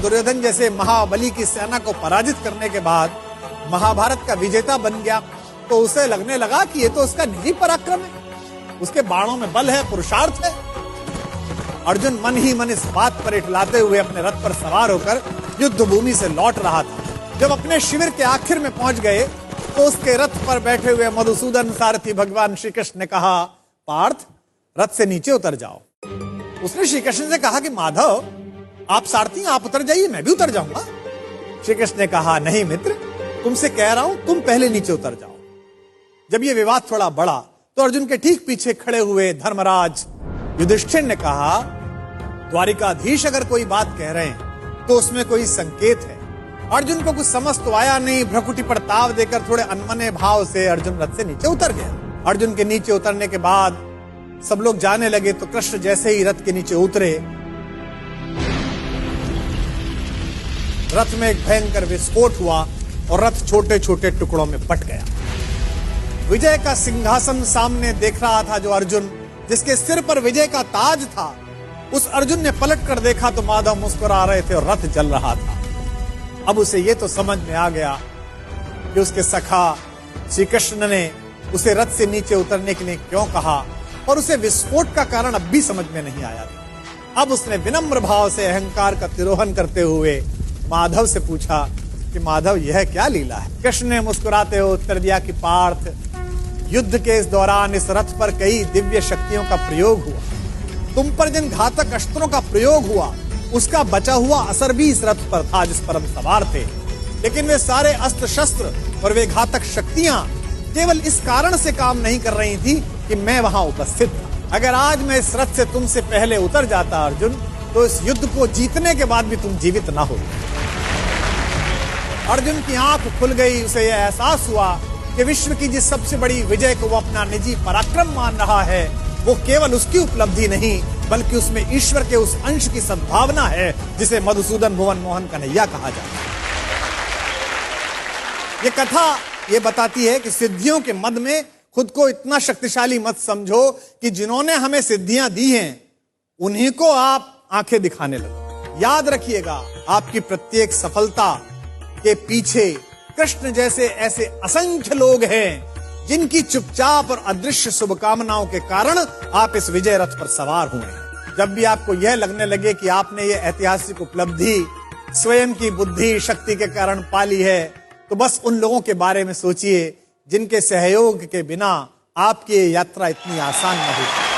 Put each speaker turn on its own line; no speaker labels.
दुर्योधन जैसे महाबली की सेना को पराजित करने के बाद महाभारत का विजेता बन गया, तो उसे लगने लगा कि ये तो उसका निजी पराक्रम है, उसके बाणों में बल है, पुरुषार्थ है। अर्जुन मन ही मन इस बात पर इठलाते हुए अपने रथ पर सवार होकर युद्ध भूमि से लौट रहा था। जब अपने शिविर के आखिर में पहुंच गए तो उसके रथ पर बैठे हुए मधुसूदन सारथी भगवान श्री कृष्ण ने कहा, पार्थ, रथ से नीचे उतर जाओ। उसने श्री कृष्ण से कहा कि माधव, आप सारथी, आप उतर जाइए, मैं भी उतर जाऊंगा। श्री कृष्ण ने कहा, नहीं मित्र, तुमसे कह रहा हूं, तुम पहले नीचे उतर जाओ। जब यह विवाद थोड़ा बढ़ा तो अर्जुन के ठीक पीछे खड़े हुए धर्मराज युधिष्ठिर ने कहा, द्वारिकाधीश अगर कोई बात कह रहे हैं तो उसमें कोई संकेत है। अर्जुन को कुछ समझ तो आया नहीं। भ्रकुटी पर ताव देकर थोड़े अनमने भाव से अर्जुन रथ से नीचे उतर गया। अर्जुन के नीचे उतरने के बाद सब लोग जाने लगे तो कृष्ण जैसे ही रथ के नीचे उतरे, रथ में एक भयंकर विस्फोट हुआ और रथ छोटे छोटे टुकड़ों में बट गया। विजय का सिंहासन सामने देख रहा था जो अर्जुन, जिसके सिर पर विजय का ताज था, उस अर्जुन ने पलट कर देखा तो माधव मुस्कुरा रहे थे और रथ जल रहा था। अब उसे यह तो समझ में आ गया कि उसके सखा श्री कृष्ण ने उसे रथ से नीचे उतरने के लिए क्यों कहा, और उसे विस्फोट का कारण अब भी समझ में नहीं आया था। अब उसने विनम्र भाव से अहंकार का तिरोहन करते हुए माधव से पूछा कि माधव, यह क्या लीला है? कृष्ण ने मुस्कुराते हुए उत्तर दिया कि पार्थ, युद्ध के इस दौरान इस रथ पर कई दिव्य शक्तियों का प्रयोग हुआ। तुम पर जिन घातक अस्त्रों का प्रयोग हुआ उसका बचा हुआ असर भी इस रथ पर था जिस पर हम सवार थे। लेकिन वे सारे अस्त्र शस्त्र और वे घातक शक्तियां केवल इस कारण से काम नहीं कर रही थी कि मैं वहां उपस्थित था। अगर आज मैं इस रथ से तुमसे पहले उतर जाता अर्जुन, तो इस युद्ध को जीतने के बाद भी तुम जीवित ना हो। अर्जुन की आंख खुल गई। उसे यह एहसास हुआ कि विश्व की जिस सबसे बड़ी विजय को वो अपना निजी पराक्रम मान रहा है, वो केवल उसकी उपलब्धि नहीं बल्कि उसमें ईश्वर के उस अंश की सद्भावना है जिसे मधुसूदन भुवन मोहन कन्हैया कहा जाता है। ये कथा ये बताती है कि सिद्धियों के मद में खुद को इतना शक्तिशाली मत समझो कि जिन्होंने हमें सिद्धियां दी हैं उन्हीं को आप आंखें दिखाने लगो। याद रखिएगा, आपकी प्रत्येक सफलता के पीछे कृष्ण जैसे ऐसे असंख्य लोग हैं जिनकी चुपचाप और अदृश्य शुभकामनाओं के कारण आप इस विजय रथ पर सवार हुए हैं। जब भी आपको यह लगने लगे कि आपने यह ऐतिहासिक उपलब्धि स्वयं की बुद्धि शक्ति के कारण पाली है, तो बस उन लोगों के बारे में सोचिए जिनके सहयोग के बिना आपकी ये यात्रा इतनी आसान नहीं।